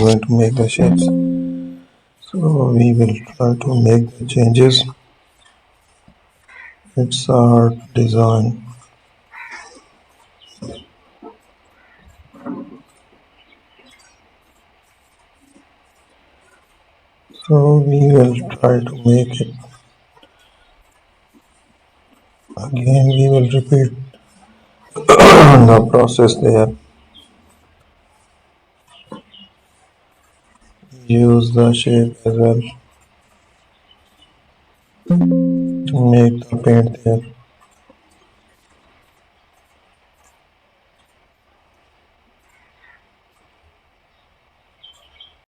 going to make the shapes. So we will try to make the changes. It's our design. So we will try to make it again. We will repeat the process there. Use the shape as well. Make the paint there.